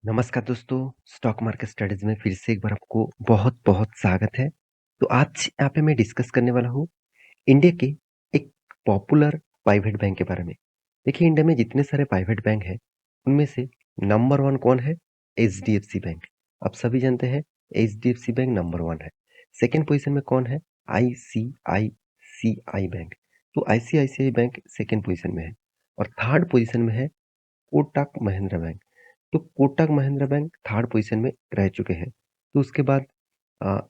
नमस्कार दोस्तों, stock market studies में फिर से एक बार आपको बहुत-बहुत स्वागत है। तो आज यहाँ पे मैं डिस्कस करने वाला हूँ इंडिया के एक पॉपुलर प्राइवेट बैंक के बारे में। देखिए इंडिया में जितने सारे प्राइवेट बैंक हैं, उनमें से नंबर 1 कौन है? HDFC bank. आप सभी जानते हैं एचडीएफसी बैंक नंबर 1 है। सेकंड पोज़ीशन में कौन है? ICICI bank. तो आईसीआईसीआई बैंक सेकंड पोज़ीशन में है और थर्ड पोज़ीशन में है कोटक महिंद्रा बैंक। तो Kotak Mahindra bank third position में रह चुके हैं। तो उसके बाद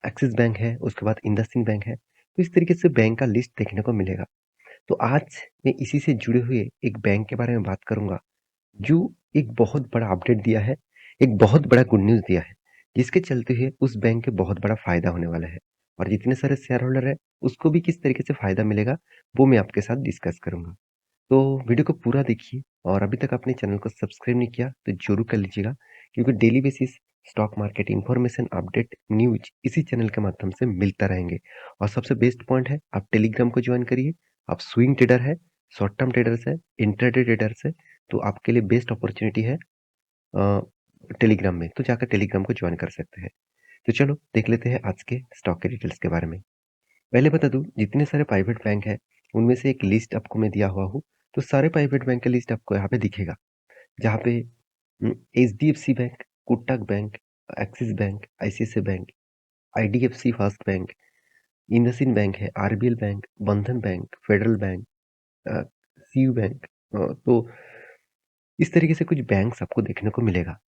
एक्सिस बैंक है, उसके बाद इंडसइंड बैंक है। तो इस तरीके से बैंक का लिस्ट देखने को मिलेगा। तो आज मैं इसी से जुड़े हुए एक बैंक के बारे में बात करूँगा, जो एक बहुत बड़ा अपडेट दिया है, एक बहुत बड़ा गुड न्यूज़ दिया है, जिसके चलते हुए उस बैंक के बहुत बड़ा फ़ायदा होने वाला है। और जितने सारे शेयर होल्डर हैं, उसको भी किस तरीके से फ़ायदा मिलेगा, वो मैं आपके साथ डिस्कस करूँगा। तो वीडियो को पूरा देखिए और अभी तक आपने चैनल को सब्सक्राइब नहीं किया तो जरूर कर लीजिएगा, क्योंकि daily basis stock market information update news इसी चैनल के माध्यम से मिलता रहेंगे। और सबसे बेस्ट पॉइंट है, आप टेलीग्राम को ज्वाइन करिए। आप स्विंग ट्रेडर है, शॉर्ट टर्म ट्रेडर्स है, इंट्राडे ट्रेडर्स है, तो आपके लिए बेस्ट अपॉर्चुनिटी है टेलीग्राम में। तो जाकर टेलीग्राम को ज्वाइन कर सकते हैं। तो चलो देख लेते हैं आज के स्टॉक के डिटेल्स के बारे में। पहले बता दूँ, जितने सारे प्राइवेट बैंक हैं, उनमें से एक लिस्ट आपको मैं दिया हुआ हूँ। तो सारे प्राइवेट बैंक का लिस्ट आपको यहाँ पे दिखेगा, जहाँ पे HDFC bank, Kotak bank, axis bank, ICICI bank, IDFC first bank, IndusInd bank है, आरबीएल बैंक, बंधन बैंक, फेडरल बैंक, अ, सीयू बैंक। तो इस तरीके से कुछ बैंक्स आपको देखने को मिलेगा।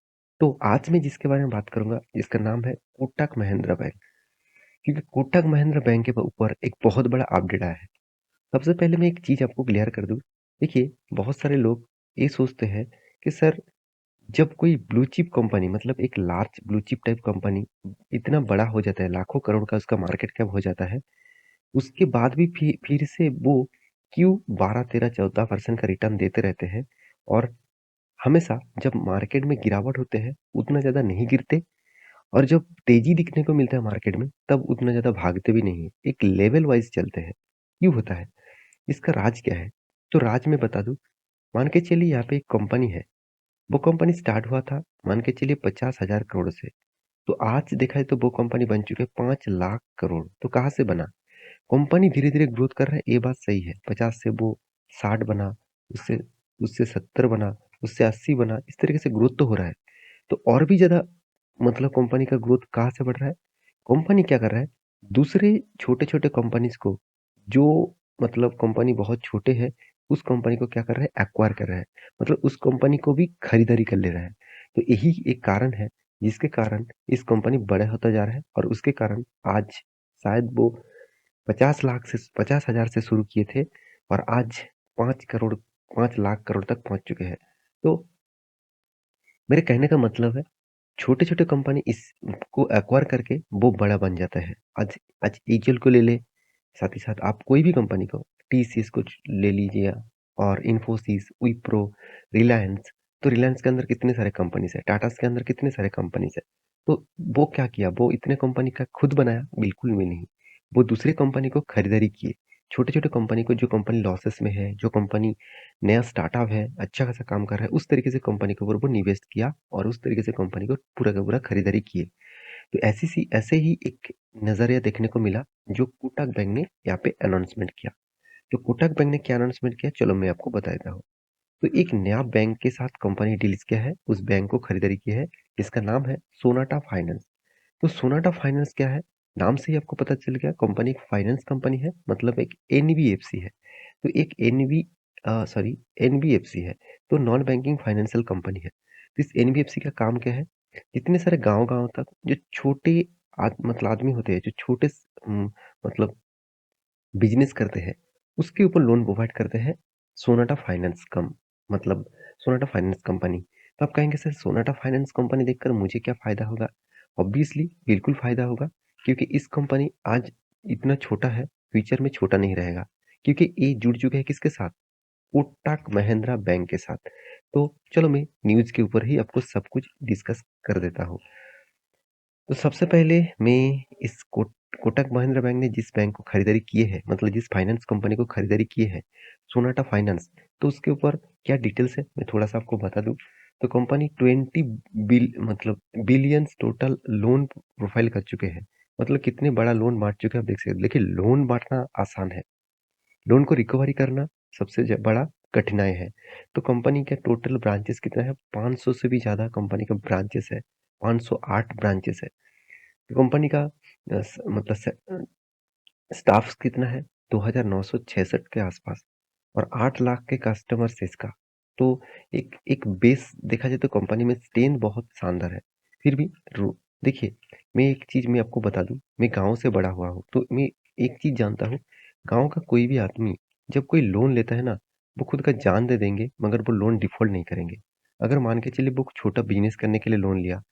तो आज मैं जिसके बारे में बात करूँगा, जिसका नाम है कोटक महिंद्रा बैंक। क्योंकि कोटक महिंद्रा बैंक के ऊपर एक बहुत बड़ा अपडेट आया है। सबसे पहले मैं एक चीज़ आपको क्लियर कर दूँ। देखिए, बहुत सारे लोग ये सोचते हैं कि सर, जब कोई ब्लू चिप कंपनी, मतलब एक large blue chip type company इतना बड़ा हो जाता है, लाखों करोड़ का उसका मार्केट कैप हो जाता है, उसके बाद भी फिर से वो क्यों 12, 13, 14% का रिटर्न देते रहते हैं और हमेशा जब मार्केट में गिरावट होते हैं, उतना ज़्यादा नहीं गिरते और जब तेज़ी दिखने को मिलता है मार्केट में, तब उतना ज़्यादा भागते भी नहीं हैं। एक लेवल वाइज़ चलते हैं। क्यों होता है? इसका राज क्या है? तो राज मैं बता दूँ, मान के चलिए यहाँ पे एक कंपनी है। वो कंपनी स्टार्ट हुआ था, मान के चलिए 50,000 करोड़ से। तो आज देखा जाए तो वो कंपनी बन चुकी है 5 लाख करोड़। तो कहाँ से बना? कंपनी धीरे-धीरे ग्रोथ कर रहा है, ये बात सही है। 50 से वो 60 बना, उससे उससे 70 बना, उससे 80 बना, इस तरीके से ग्रोथ तो हो रहा है। तो और भी ज़्यादा मतलब कंपनी का ग्रोथ कहाँ से बढ़ रहा है? कंपनी क्या कर रहा है, दूसरे छोटे-छोटे कंपनीज़ को, जो मतलब कंपनी बहुत छोटे हैं, उस कंपनी को क्या कर रहा है, एक्वायर कर रहा है। मतलब उस कंपनी को भी खरीदारी कर ले रहा है। तो यही एक कारण है, जिसके कारण इस कंपनी बड़ा होता जा रहा है और उसके कारण आज शायद वो 50 लाख से 50,000 से शुरू किए थे और आज 5 करोड़ 5 लाख करोड़ तक पहुँच चुके हैं। तो मेरे कहने का मतलब है, छोटे-छोटे कंपनी इसको एक्वायर करके वो बड़ा बन जाता है। आज आज एचएल को ले लें, साथ ही साथ आप कोई भी कंपनी को, टीसीएस को ले लीजिए और इन्फोसिस, विप्रो, रिलायंस। तो रिलायंस के अंदर कितने सारे कंपनीज़ हैं, टाटा के अंदर कितने सारे कंपनीज़ हैं। तो वो क्या किया, वो इतने कंपनी का खुद बनाया? बिल्कुल भी नहीं। वो दूसरे कंपनी को खरीदारी किए। छोटे-छोटे कंपनी को, जो कंपनी लॉसेस में है, जो कंपनी नया स्टार्टअप है, अच्छा खासा काम कर रहा है, उस तरीके से कंपनी के ऊपर वो निवेश किया और उस तरीके से कंपनी को पूरा का पूरा खरीदारी किए। तो ऐसे ही एक नज़रिया देखने को मिला, जो कोटक बैंक ने यहाँ पे अनाउंसमेंट किया। तो कोटक बैंक ने क्या अनाउंसमेंट किया, चलो मैं आपको बता देता हूँ। तो एक नया बैंक के साथ कंपनी डील्स किया है, उस बैंक को खरीदारी की है, जिसका नाम है सोनाटा फाइनेंस। तो सोनाटा फाइनेंस क्या है? नाम से ही आपको पता चल गया, कंपनी एक फाइनेंस कंपनी है, मतलब एक एनबीएफसी है। तो एक एनबीएफसी है, तो नॉन बैंकिंग फाइनेंशियल कंपनी है। तो इस एनबीएफसी का काम क्या है? जितने सारे गाँव-गाँव तक जो छोटे मतलब आदमी होते हैं, जो छोटे मतलब बिज़नेस करते हैं, उसके ऊपर लोन प्रोवाइड करते हैं सोनाटा फाइनेंस मतलब सोनाटा फाइनेंस कंपनी। तो आप कहेंगे सर, सोनाटा फाइनेंस कंपनी देखकर मुझे क्या फ़ायदा होगा? ऑब्वियसली बिल्कुल फ़ायदा होगा, क्योंकि इस कंपनी आज इतना छोटा है, फ्यूचर में छोटा नहीं रहेगा। क्योंकि ये जुड़ चुके हैं किसके साथ? कोटक महिंद्रा बैंक के साथ। तो चलो मैं न्यूज़ के ऊपर ही आपको सब कुछ डिस्कस कर देता हूँ। तो सबसे पहले मैं इस कोटक महिंद्रा बैंक ने जिस बैंक को खरीदारी किए है, मतलब जिस फाइनेंस कंपनी को खरीदारी किए है, सोनाटा फाइनेंस, तो उसके ऊपर क्या डिटेल्स है मैं थोड़ा सा आपको बता दूं। तो कंपनी 20 मतलब बिलियंस टोटल लोन प्रोफाइल कर चुके हैं। मतलब कितने बड़ा लोन बाँट चुके हैं आप देख सकते हैं। देखिए लोन बाँटना आसान है, लोन को रिकवरी करना सबसे बड़ा कठिनाई है। तो कंपनी के टोटल ब्रांचेस कितना है? 500 से भी ज़्यादा कंपनी का ब्रांचेस है, 508 ब्रांचेस है। तो कंपनी का मतलब स्टाफ कितना है? 2,966 के आसपास और 8 लाख के कस्टमर्स है इसका। तो एक एक बेस देखा जाए तो कंपनी में स्ट्रेंथ बहुत शानदार है। फिर भी रो देखिए, मैं एक चीज़ मैं आपको बता दूँ, मैं गाँव से बड़ा हुआ हूँ, तो मैं एक चीज़ जानता हूँ, गाँव का कोई भी आदमी जब कोई लोन लेता है ना, वो खुद का जान दे देंगे मगर वो लोन डिफ़ॉल्ट नहीं करेंगे। अगर मान के चलिए वो छोटा बिज़नेस करने के लिए लोन लिया,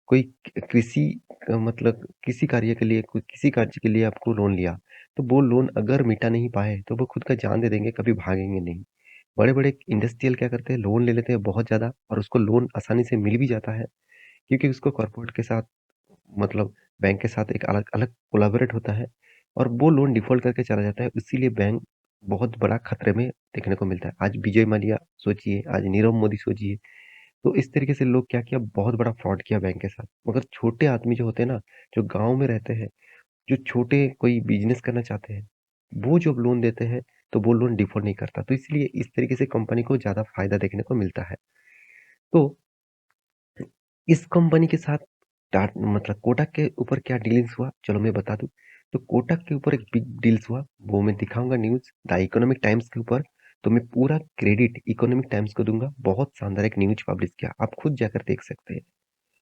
कोई कृषि मतलब किसी कार्य के लिए कोई किसी कार्य के लिए आपको लोन लिया, तो वो लोन अगर मिटा नहीं पाए, तो वो खुद का जान दे देंगे, कभी भागेंगे नहीं। बड़े-बड़े इंडस्ट्रियल क्या करते हैं, लोन ले लेते हैं बहुत ज़्यादा और उसको लोन आसानी से मिल भी जाता है, क्योंकि उसको कॉर्पोरेट के साथ मतलब बैंक के साथ एक अलग-अलग कोलैबोरेट होता है और वो लोन डिफ़ॉल्ट करके चला जाता है, इसीलिए बैंक बहुत बड़ा खतरे में देखने को मिलता है। आज विजय माल्या सोचिए, आज नीरव मोदी सोचिए, तो इस तरीके से लोग क्या किया बहुत बड़ा फ्रॉड किया बैंक के साथ। मगर छोटे आदमी जो होते हैं ना, जो गाँव में रहते हैं, जो छोटे कोई बिज़नेस करना चाहते हैं, वो जब लोन देते हैं, तो वो लोन डिफ़ॉल्ट नहीं करता। तो इसलिए इस तरीके से कंपनी को ज़्यादा फ़ायदा देखने को मिलता है। तो इस कंपनी के साथ मतलब कोटक के ऊपर क्या डीलिंग्स हुआ, चलो मैं बता दूँ। तो कोटक के ऊपर एक बिग डील्स हुआ, वो मैं दिखाऊँगा न्यूज़ द इकोनॉमिक टाइम्स के ऊपर। तो मैं पूरा क्रेडिट इकोनॉमिक टाइम्स को दूँगा, बहुत शानदार एक न्यूज़ पब्लिश किया, आप खुद जाकर देख सकते हैं।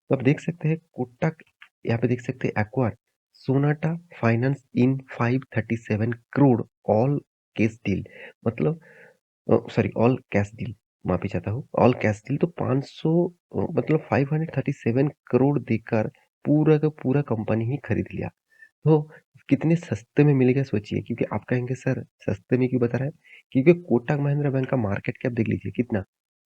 तो आप देख सकते हैं कोटक यहाँ पे देख सकते हैं एक्वायर सोनाटा फाइनेंस इन 537 करोड़ ऑल केस डील मतलब सॉरी ऑल कैश डील माफी चाहता हूँ ऑल कैश डील तो 500 मतलब 537 करोड़ देकर पूरा का पूरा कंपनी ही खरीद लिया। तो कितने सस्ते में मिलेगा सोचिए क्योंकि आप कहेंगे सर सस्ते में क्यों बता रहा है क्योंकि कोटक महिंद्रा बैंक का मार्केट कैप देख लीजिए कितना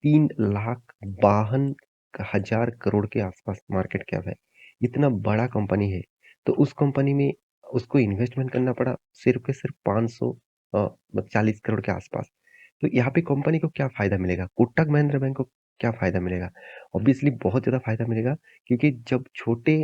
3,52,000 करोड़ के आसपास मार्केट कैप है। इतना बड़ा कंपनी है तो उस कंपनी में उसको इन्वेस्टमेंट करना पड़ा सिर्फ के सिर्फ 540 करोड़ के आसपास। तो यहाँ पे कंपनी को क्या फायदा मिलेगा कोटक महिंद्रा बैंक को क्या फायदा मिलेगा ऑब्वियसली बहुत ज्यादा फायदा मिलेगा क्योंकि जब छोटे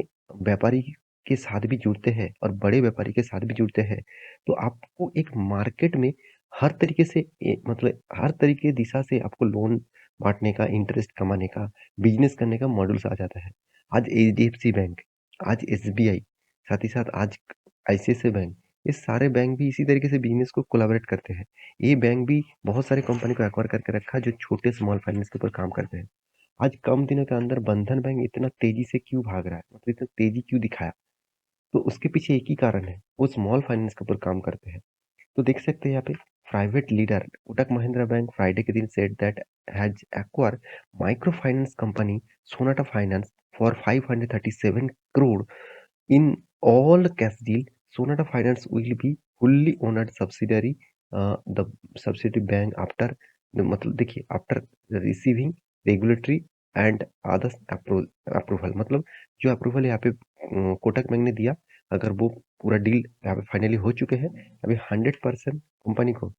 व्यापारी के साथ भी जुड़ते हैं और बड़े व्यापारी के साथ भी जुड़ते हैं, तो आपको एक मार्केट में हर तरीके से मतलब हर तरीके दिशा से आपको लोन बाँटने का, इंटरेस्ट कमाने का, बिज़नेस करने का मॉडल्स आ जाता है। आज एचडीएफसी बैंक, आज एसबीआई, साथ ही साथ आज आईसीआईसीआई बैंक, ये सारे बैंक भी इसी तरीके से बिज़नेस को कोलैबोरेट करते हैं। ये बैंक भी बहुत सारी कंपनी को एक्वायर करके रखा है जो छोटे स्मॉल फाइनेंस के ऊपर काम करते हैं। आज कम दिनों के अंदर बंधन बैंक इतना तेज़ी से क्यों भाग रहा है? मतलब इतना तेज़ी क्यों दिखाया? तो उसके पीछे एक ही कारण है, वो स्मॉल फाइनेंस के ऊपर काम करते हैं। तो देख सकते हैं यहाँ पे private leader Kotak Mahindra bank Friday के दिन said that has acquire micro finance company Sonata finance for 537 crore in all cash deal Sonata finance will be fully owned subsidiary the subsidiary bank after मतलब देखिए after receiving regulatory and others approval मतलब जो approval यहाँ पे Kotak bank ने दिया अगर वो पूरा डील यहाँ पे फाइनली हो चुके हैं अभी 100% कंपनी को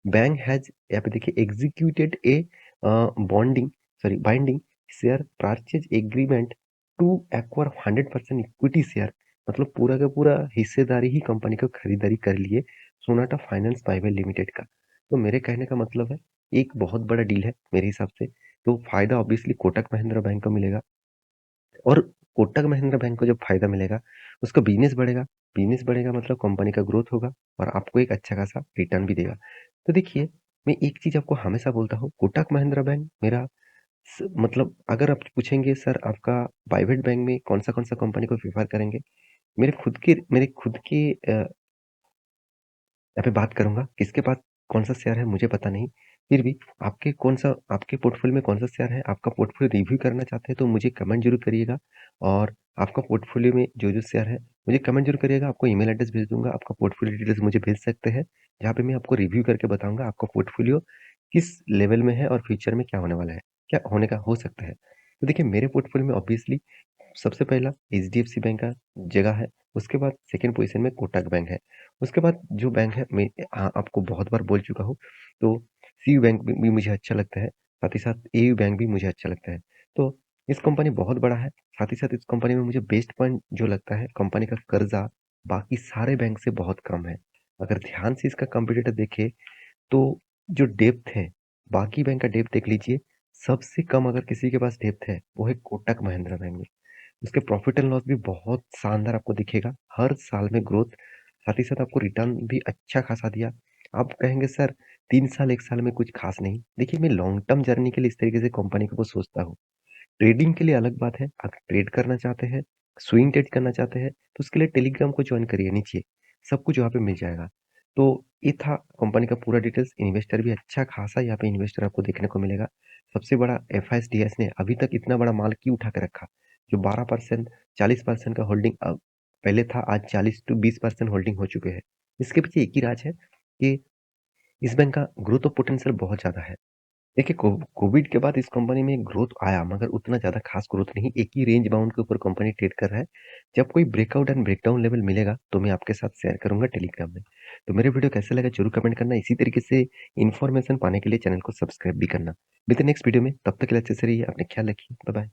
बैंक हैज यहाँ पे देखिए executed a bonding sorry binding share purchase agreement to acquire 100% equity share मतलब पूरा का पूरा हिस्सेदारी ही कंपनी को खरीदारी कर लिए सोनाटा फाइनेंस प्राइवेट लिमिटेड का। तो मेरे कहने का मतलब है एक बहुत बड़ा डील है मेरे हिसाब से। तो फायदा ऑब्वियसली कोटक महिंद्रा बैंक को मिलेगा और कोटक महिंद्रा बैंक को जब फायदा मिलेगा उसका बिजनेस बढ़ेगा मतलब कंपनी का ग्रोथ होगा और आपको एक अच्छा खासा रिटर्न भी देगा। तो देखिए मैं एक चीज आपको हमेशा बोलता हूँ कोटक महिंद्रा बैंक मेरा मतलब अगर आप पूछेंगे सर आपका प्राइवेट बैंक में कौन सा कंपनी को प्रेफर करेंगे मेरे खुद के यहाँ पे बात करूँगा, किसके पास कौन-सा शेयर है मुझे पता नहीं। फिर भी आपके पोर्टफ़ोलियो में कौन-सा शेयर है, आपका पोर्टफ़ोलियो रिव्यू करना चाहते हैं तो मुझे कमेंट ज़रूर करिएगा और आपका पोर्टफ़ोलियो में जो-जो शेयर है, मुझे कमेंट ज़रूर करिएगा, आपको ईमेल एड्रेस भेज दूँगा, आपका पोर्टफ़ोलियो डिटेल्स मुझे भेज सकते हैं, जहाँ पे मैं आपको रिव्यू करके बताऊँगा आपका पोर्टफ़ोलियो किस लेवल में है और फ्यूचर में क्या होने वाला है, क्या होने का हो सकता है। तो देखिए मेरे पोर्टफ़ोलियो में ऑब्वियसली सबसे पहला एचडीएफसी बैंक का जगह है, उसके बाद सेकंड पोज़ीशन में कोटक बैंक है। उसके बाद जो बैंक है मैं हाँ, आपको बहुत बार बोल चुका हूँ, तो सीयू बैंक भी मुझे अच्छा लगता है। साथ ही साथ एयू बैंक भी मुझे अच्छा लगता है। तो इस कंपनी बहुत बड़ा है, साथ ही साथ इस कंपनी में मुझे बेस्ट पॉइंट जो लगता है, कंपनी का कर्जा बाकी सारे बैंक से बहुत कम है। अगर ध्यान से इसका कॉम्पिटिटर देखें, तो जो डेप्थ है, बाकी बैंक का डेप्थ देख लीजिए, सबसे कम अगर किसी के पास डेप्थ है, वो है कोटक महिंद्रा बैंक में। उसके प्रॉफिट एंड लॉस भी बहुत शानदार आपको दिखेगा, हर साल में ग्रोथ, साथ ही साथ आपको रिटर्न भी अच्छा खासा दिया। आप कहेंगे सर 3 साल, 1 साल में कुछ खास नहीं। देखिए मैं लॉन्ग टर्म जर्नी के लिए इस तरीके से कंपनी को सोचता हूँ। ट्रेडिंग के लिए अलग बात है, अगर ट्रेड करना चाहते हैं, स्विंग ट्रेड करना चाहते हैं, तो उसके लिए टेलीग्राम को जॉइन करिए नीचे, सब कुछ वहाँ पे मिल जाएगा। तो ये था कंपनी का पूरा डिटेल्स, इन्वेस्टर भी अच्छा खासा यहाँ पे इन्वेस्टर आपको देखने को मिलेगा। सबसे बड़ा एफआईएसडीएस ने अभी तक इतना बड़ा माल क्यों उठा के रखा? जो 12% 40% का होल्डिंग पहले था, आज 40 टू 20% होल्डिंग हो चुके हैं। इसके पीछे एक ही राज है कि इस बैंक का ग्रोथ ऑफ पोटेंशियल बहुत ज़्यादा है। देखिए कोविड के बाद इस कंपनी में ग्रोथ आया मगर उतना ज़्यादा खास ग्रोथ नहीं, एक ही रेंज बाउंड के ऊपर कंपनी ट्रेड कर रहा है। जब कोई ब्रेकआउट एंड ब्रेकडाउन लेवल मिलेगा तो मैं आपके साथ शेयर करूंगा टेलीग्राम में। तो मेरे वीडियो कैसे लगा जरूर कमेंट करना, इसी तरीके से इन्फॉर्मेशन पाने के लिए चैनल को सब्सक्राइब भी करना। मिलते हैं नेक्स्ट वीडियो में, तब तक के लिए अच्छे से रहिए, अपने ख्याल रखिए, बाय बाय।